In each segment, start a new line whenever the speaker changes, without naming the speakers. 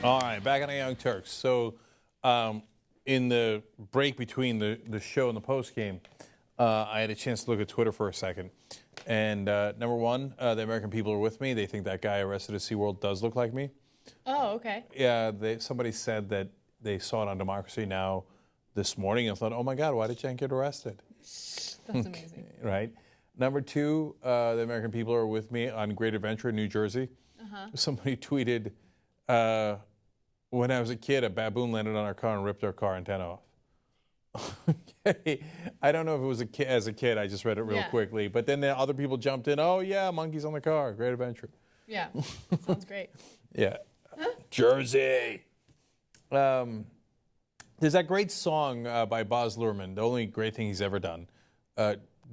All right, back on the Young Turks. So, in the break between the show and the post game, I had a chance to look at Twitter for a second. And number one, the American people are with me. They think that guy arrested at SeaWorld does look like me.
Oh, okay.
Yeah, somebody said that they saw it on Democracy Now! This morning and thought, oh my God, why did Cenk get arrested?
That's amazing.
Right. Number two, the American people are with me on Great Adventure in New Jersey. Somebody tweeted, when I was a kid, a baboon landed on our car and ripped our car antenna off. Okay. I don't know if it was as a kid. I just read it real quickly. But then the other people jumped in. Oh, yeah, monkeys on the car. Great Adventure.
Yeah. Sounds great.
Yeah. Jersey. There's that great song by Baz Luhrmann, the only great thing he's ever done.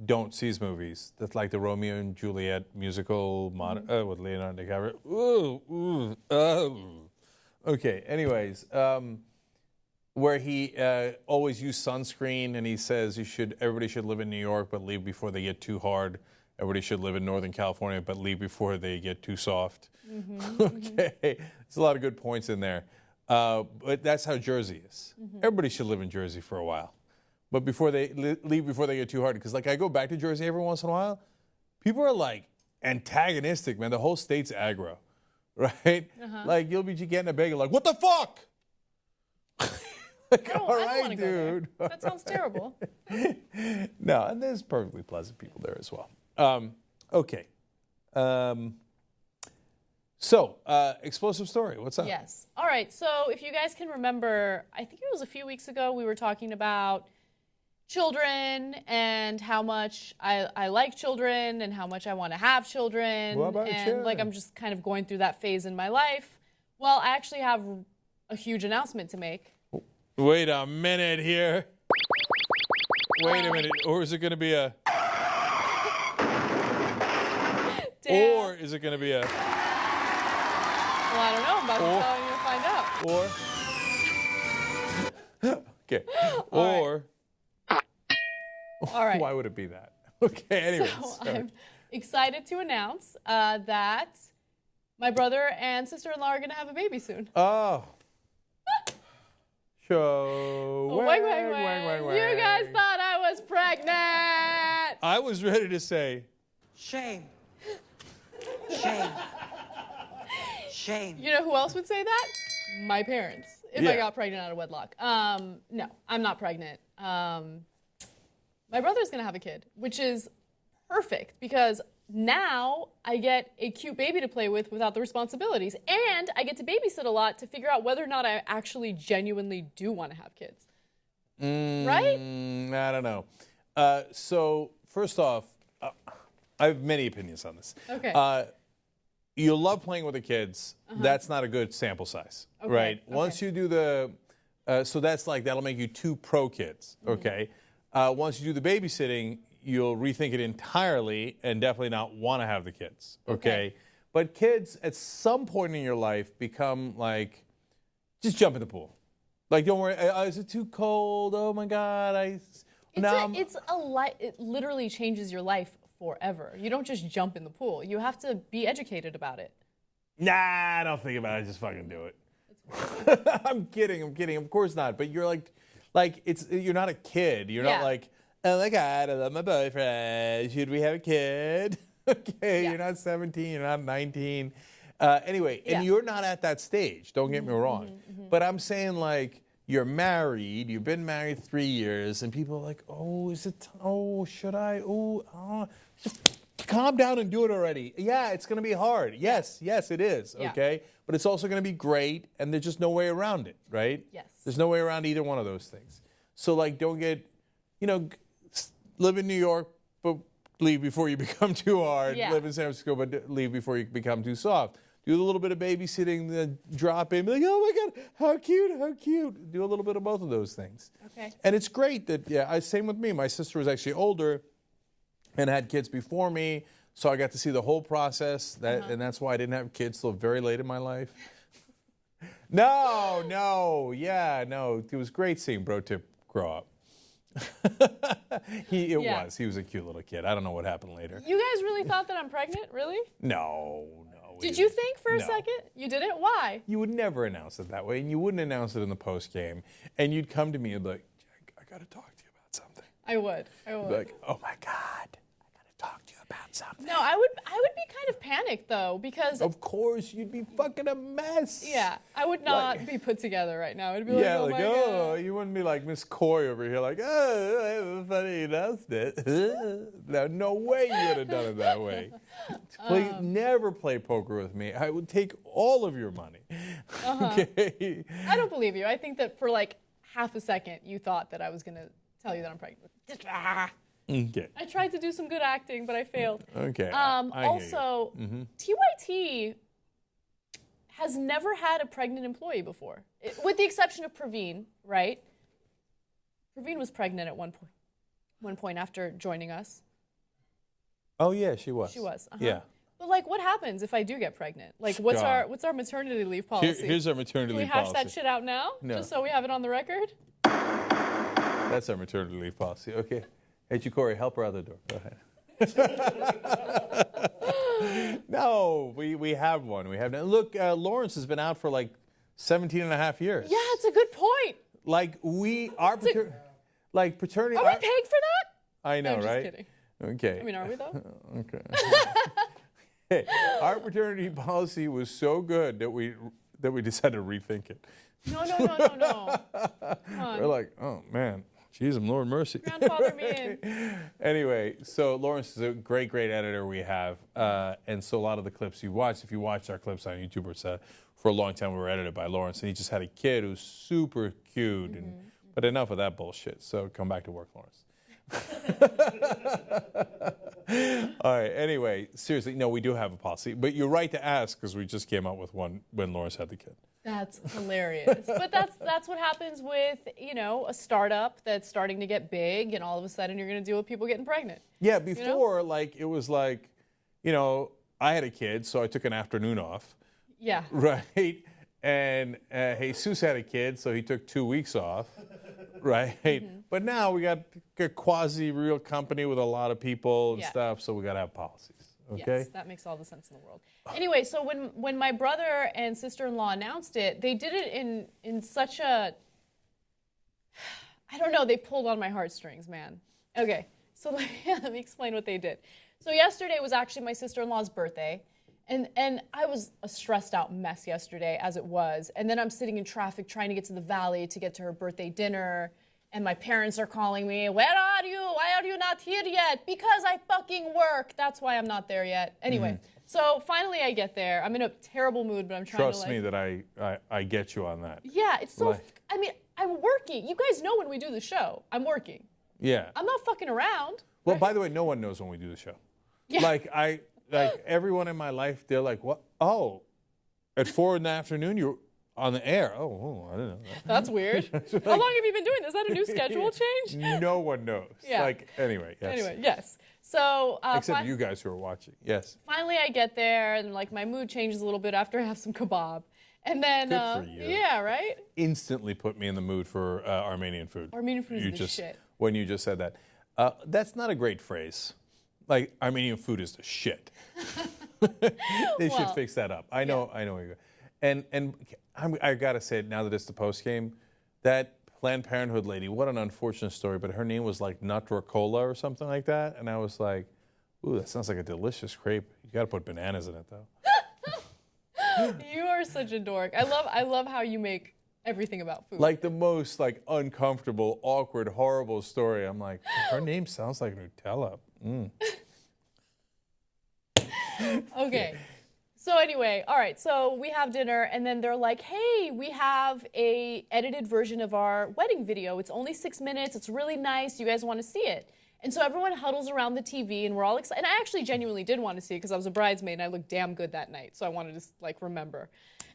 Don't see his movies. That's like the Romeo and Juliet musical with Leonardo DiCaprio. Okay, anyways, where he always used sunscreen, and he says everybody should live in New York but leave before they get too hard. Everybody should live in Northern California but leave before they get too soft. Okay, there's a lot of good points in there. But that's how Jersey is. Everybody should live in Jersey for a while. But before they leave before they get too hard. Because like I go back to Jersey every once in a while, people are like antagonistic, man. The whole state's aggro, right? Like you'll be getting a bagel like, what the fuck? Like, all right, dude.
That sounds terrible.
No, and there's perfectly pleasant people there as well. Okay. So, explosive story. What's up?
Yes. All right. So if you guys can remember, I think it was a few weeks ago, we were talking about children and how much I like children and how much I want to have children.
What about
and like I'm just kind of going through that phase in my life. Well, I actually have a huge announcement to make.
Wait a minute here. Wait a minute. Or is it going to be a... Or is it going to be a...
Well, I don't know. I'm about to tell you to find out.
Or... Okay. Or...
All right.
Why would it be that? Okay, anyways.
So I'm excited to announce that my brother and sister-in-law are going to have a baby soon.
Oh. Show.
Wait. You guys thought I was pregnant.
I was ready to say...
Shame. Shame. Shame.
You know who else would say that? My parents. If I got pregnant out of wedlock. No, I'm not pregnant. My brother's going to have a kid, which is perfect because now I get a cute baby to play with without the responsibilities. And I get to babysit a lot to figure out whether or not I actually genuinely do want to have kids. Right?
I don't know. So, first off, I have many opinions on this.
Okay.
You love playing with the kids. That's not a good sample size, right? Once you do the, so that's like, that'll make you 2 pro kids, okay? Once you do the babysitting, you'll rethink it entirely and definitely not want to have the kids, okay? But kids, at some point in your life, become like, just jump in the pool. Like, don't worry, is it too cold? Oh my God, it
literally changes your life forever. You don't just jump in the pool. You have to be educated about it.
Nah, I don't think about it. Just fucking do it. I'm kidding. Of course not. But you're like you're not a kid. You're not like, oh my God, I love my boyfriend. Should we have a kid? Okay, you're not 17. You're not 19. Anyway, and you're not at that stage. Don't get me wrong. But I'm saying like, you're married, you've been married 3 years, and people are like, oh, should I? Just calm down and do it already. Yeah, it's going to be hard. Yes, it is, okay? But it's also going to be great, and there's just no way around it, right?
Yes.
There's no way around either one of those things. So, like, don't get, live in New York, but leave before you become too hard.
Yeah.
Live in San Francisco, but leave before you become too soft. Do a little bit of babysitting, then drop in, be like, oh my God, how cute. Do a little bit of both of those things.
Okay.
And it's great that, same with me. My sister was actually older and had kids before me, so I got to see the whole process, and that's why I didn't have kids till very late in my life. No. It was great seeing Bro Tip grow up. He was a cute little kid. I don't know what happened later.
You guys really thought that I'm pregnant? Really?
No.
Did you think for a second? You didn't? Why?
You would never announce it that way, and you wouldn't announce it in the post game. And you'd come to me and be like, Jack, I got to talk to you about something.
I would.
You'd be like, oh my God, I got to talk to you about something.
No, I would be kind of panicked though, because
of course you'd be fucking a mess.
Yeah, I would not be put together right now. It'd be like, oh my God.
You wouldn't be like Miss Coy over here, like, oh, I have a funny announcement. No way you would have done it that way. Never play poker with me. I would take all of your money. Okay.
I don't believe you. I think that for like half a second you thought that I was gonna tell you that I'm pregnant.
Okay.
I tried to do some good acting, but I failed.
Okay.
Also, TYT has never had a pregnant employee before, with the exception of Praveen, right? Praveen was pregnant at one point after joining us.
Oh yeah, she was.
She was.
Yeah.
But like, what happens if I do get pregnant? Like, what's our maternity leave policy?
Here's our maternity leave policy.
Can we hash that shit out now?
No.
Just so we have it on the record?
That's our maternity leave policy. Okay. Hey, Chikori, help her out the door. Go ahead. No, we have one. We have. Look, Lawrence has been out for like 17 and a half years.
Yeah, it's a good point.
Like paternity.
Are we paid for that?
I know,
no, I'm
right?
Just kidding.
Okay.
I mean, are we though?
Okay. Hey, our paternity policy was so good that we decided to rethink it.
No. Come on.
We're like, oh man. Jeez, Lord mercy.
Grandfather me in.
Anyway, so Lawrence is a great editor we have. And so a lot of the clips you watch, if you watch our clips on YouTube, for a long time we were edited by Lawrence. And he just had a kid who's super cute. But enough of that bullshit. So come back to work, Lawrence. All right, anyway, seriously, no, we do have a policy. But you're right to ask, because we just came out with one when Lawrence had the kid.
That's hilarious. But that's what happens with, a startup that's starting to get big, and all of a sudden you're going to deal with people getting pregnant.
Yeah, before, it was like, I had a kid, so I took an afternoon off.
Yeah.
Right? And Jesus had a kid, so he took 2 weeks off. Right? But now we got a quasi-real company with a lot of people and stuff, so we got to have policies. Okay.
Yes, that makes all the sense in the world. Anyway, so when my brother and sister-in-law announced it, they did it in such a, I don't know, they pulled on my heartstrings, man. Okay, so let me explain what they did. So yesterday was actually my sister-in-law's birthday, and I was a stressed out mess yesterday as it was, and then I'm sitting in traffic trying to get to the Valley to get to her birthday dinner. And my parents are calling me, where are you? Why are you not here yet? Because I fucking work. That's why I'm not there yet. Anyway, so finally I get there. I'm in a terrible mood, but I'm trying to
Trust me that I get you on that.
Yeah, it's so, I'm working. You guys know when we do the show, I'm working.
Yeah.
I'm not fucking around.
Well, by the way, no one knows when we do the show.
Yeah.
Everyone in my life, they're like, what? Oh, at 4 in the afternoon, you're on the air. Oh, I didn't know that.
That's weird. How long have you been doing this? Is that a new schedule change?
No one knows.
Yeah.
Anyway, yes.
Anyway, yes. So
except you guys who are watching. Yes.
Finally, I get there, and my mood changes a little bit after I have some kebab, and then
good for you.
Yeah, right.
Instantly put me in the mood for Armenian food.
Armenian food is the shit.
When you just said that, that's not a great phrase. Armenian food is the shit. They should fix that up. I know where you're going. And I gotta say, now that it's the post game, that Planned Parenthood lady, what an unfortunate story. But her name was like Nutracola or something like that, and I was like, ooh, that sounds like a delicious crepe. You gotta put bananas in it though.
You are such a dork. I love how you make everything about food.
Like the most uncomfortable, awkward, horrible story. I'm like, her name sounds like Nutella.
Okay. So anyway, all right, so we have dinner, and then they're like, hey, we have a edited version of our wedding video. It's only 6 minutes. It's really nice. You guys want to see it? And so everyone huddles around the TV, and we're all excited. And I actually genuinely did want to see it because I was a bridesmaid, and I looked damn good that night. So I wanted to, remember.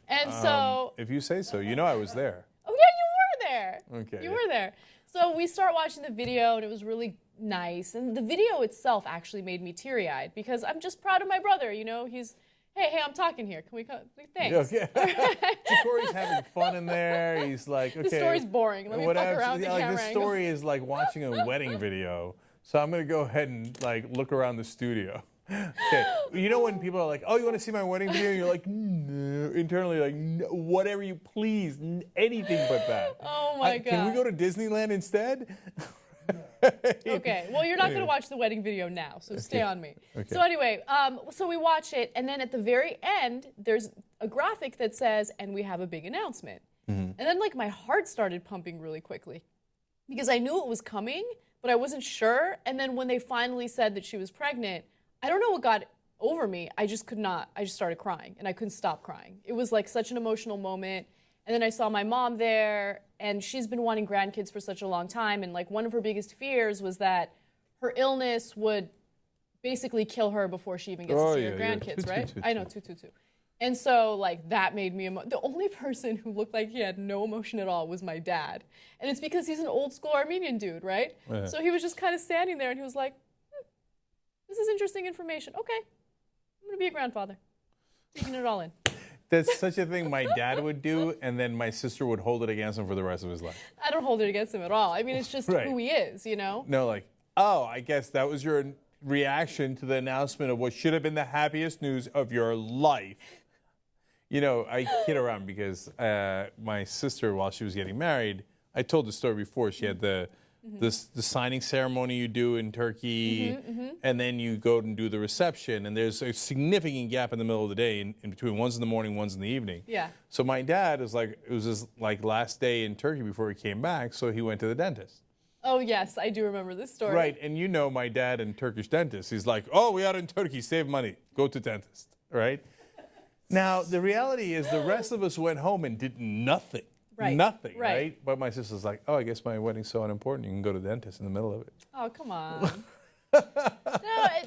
And so...
If you say so. I was there.
Oh, yeah, you were there.
Okay.
You were there. So we start watching the video, and it was really nice. And the video itself actually made me teary-eyed because I'm just proud of my brother. He's... Hey, I'm talking here. Can we come? Thanks.
Yeah. Corey's having fun in there. He's like, okay.
The story's boring. Let me fuck around the camera
this story is like watching a wedding video. So I'm going to go ahead and look around the studio. Okay. You know when people are like, "Oh, you want to see my wedding video?" And you're like, "No." Internally, like, no, whatever you please, anything but that.
Oh my God.
Can we go to Disneyland instead?
Okay. Well, you're not going to watch the wedding video now, so stay on me. Okay. So anyway, so we watch it, and then at the very end, there's a graphic that says, "And we have a big announcement." And then, like, my heart started pumping really quickly because I knew it was coming, but I wasn't sure. And then when they finally said that she was pregnant, I don't know what got over me. I just could not. I just started crying, and I couldn't stop crying. It was like such an emotional moment. And then I saw my mom there, and she's been wanting grandkids for such a long time. And like one of her biggest fears was that her illness would basically kill her before she even gets to see her grandkids, right? I know, 222. And so like that made me the only person who looked like he had no emotion at all was my dad. And it's because he's an old school Armenian dude, right? Yeah. So he was just kind of standing there, and he was like, this is interesting information. Okay, I'm going to be a grandfather. Taking it all in.
That's such a thing my dad would do, and then my sister would hold it against him for the rest of his life.
I don't hold it against him at all. I mean, it's just who he is, you know?
No, like, oh, I guess that was your reaction to the announcement of what should have been the happiest news of your life. You know, I kid around because my sister, while she was getting married, I told the story before, she had the signing ceremony you do in Turkey, and then you go and do the reception, and there's a significant gap in the middle of the day in between. One's in the morning, one's in the evening.
Yeah.
So my dad is like, it was his like last day in Turkey before he came back, so he went to the dentist.
Oh yes, I do remember this story.
Right, and you know my dad and Turkish dentist. He's like, oh, we are in Turkey, save money, go to dentist, right? Now the reality is the rest of us went home and did nothing. Right. Nothing, right? But my sister's like, oh, I guess my wedding's so unimportant. You can go to the dentist in the middle of it.
Oh, come on. No,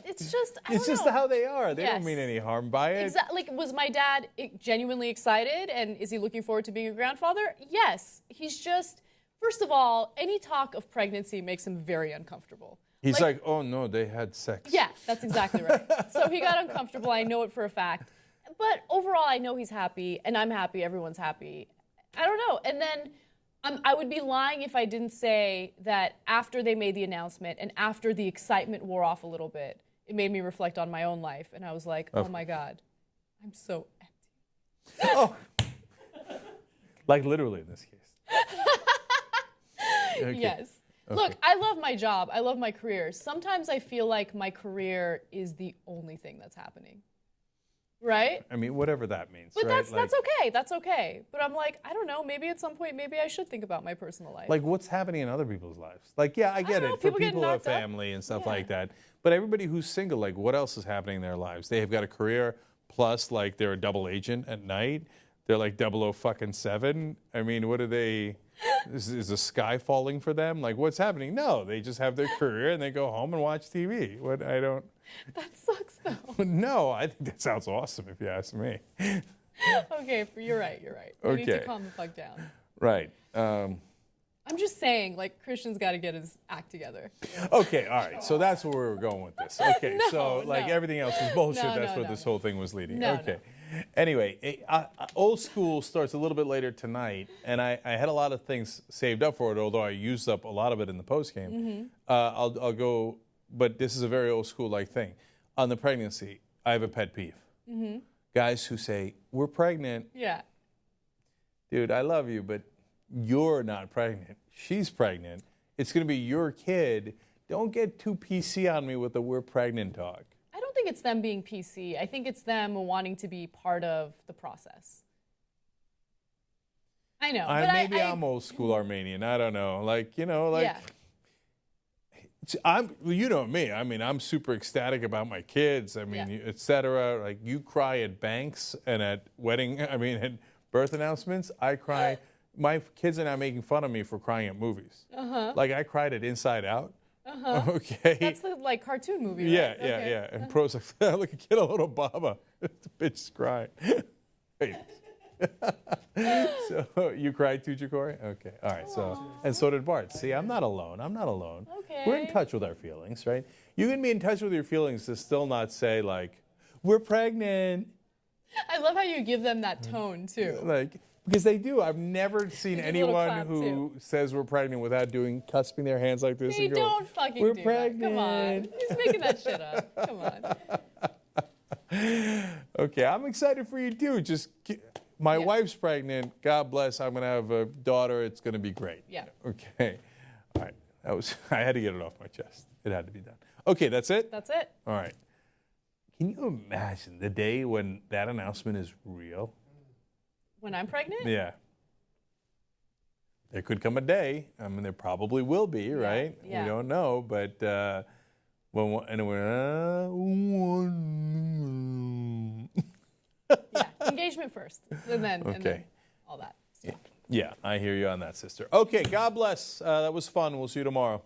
it's just, I
it's
don't
just
know.
how they are. They don't mean any harm by it.
Exactly. Like, was my dad genuinely excited, and is he looking forward to being a grandfather? Yes. He's just, first of all, any talk of pregnancy makes him very uncomfortable.
He's like, oh, no, they had sex.
Yeah, that's exactly right. So he got uncomfortable. I know it for a fact. But overall, I know he's happy, and I'm happy. Everyone's happy. I don't know. And then I would be lying if I didn't say that after they made the announcement and after the excitement wore off a little bit, it made me reflect on my own life. And I was like, oh my God, I'm so empty.
Oh. Like literally in this case. Okay.
Yes.
Okay.
Look, I love my job. I love my career. Sometimes I feel like my career is the only thing that's happening. Right?
I mean, whatever that means.
But
right?
that's okay. That's okay. But I'm like, I don't know. Maybe at some point, maybe I should think about my personal life.
Like, what's happening in other people's lives? Like, yeah, I get it. For people who have family and stuff like that. But everybody who's single, like, what else is happening in their lives? They have got a career, plus, like, they're a double agent at night. They're like 007. I mean, what are they? Is the sky falling for them? Like, what's happening? No, they just have their career and they go home and watch TV. What I don't.
That sucks, though.
No, I think that sounds awesome if you ask me.
Okay, you're right. We need to calm the fuck down.
Right.
I'm just saying, like, Christian's got to get his act together.
Okay, all right. So that's where we're going with this. Okay, everything else is bullshit. That's where this whole thing was leading. Okay. Anyway, old school starts a little bit later tonight, and I had a lot of things saved up for it, although I used up a lot of it in the postgame. I'll go, but this is a very old school-like thing. On the pregnancy, I have a pet peeve. Guys who say, we're pregnant.
Yeah.
Dude, I love you, but you're not pregnant. She's pregnant. It's going to be your kid. Don't get too PC on me with the we're pregnant talk.
I don't think it's them being PC. I think it's them wanting to be part of the process. I know. But
maybe I'm old school Armenian. I don't know. Like, you know, like... Yeah. You know me. I mean, I'm super ecstatic about my kids. I mean, et cetera. Like, you cry at banks and at at birth announcements. I cry. My kids are now making fun of me for crying at movies. Like, I cried at Inside Out. Okay.
That's the, like, cartoon movie,
right?
Yeah.
Yeah. And Pro's like, look, get a little Baba. The bitch is crying. So you cried too, Ja'Cory? Okay. All right. And so did Bart. See, I'm not alone.
Okay.
We're in touch with our feelings, right? You can be in touch with your feelings to still not say, like, we're pregnant.
I love how you give them that tone, too.
Like, because they do. I've never seen anyone who says we're pregnant without cusping their hands like this.
They
and
don't fucking
we're
do
pregnant.
That. Come on. He's making that shit up. Come on.
Okay, I'm excited for you too. My wife's pregnant. God bless. I'm gonna have a daughter. It's gonna be great.
Yeah.
Okay. All right. I had to get it off my chest. It had to be done. Okay, that's it?
That's it.
All right. Can you imagine the day when that announcement is real?
When I'm pregnant?
Yeah. There could come a day. I mean, there probably will be, right?
Yeah.
We don't know, but
Yeah, engagement first, and then all that stuff.
Yeah, I hear you on that, sister. Okay, God bless. That was fun. We'll see you tomorrow.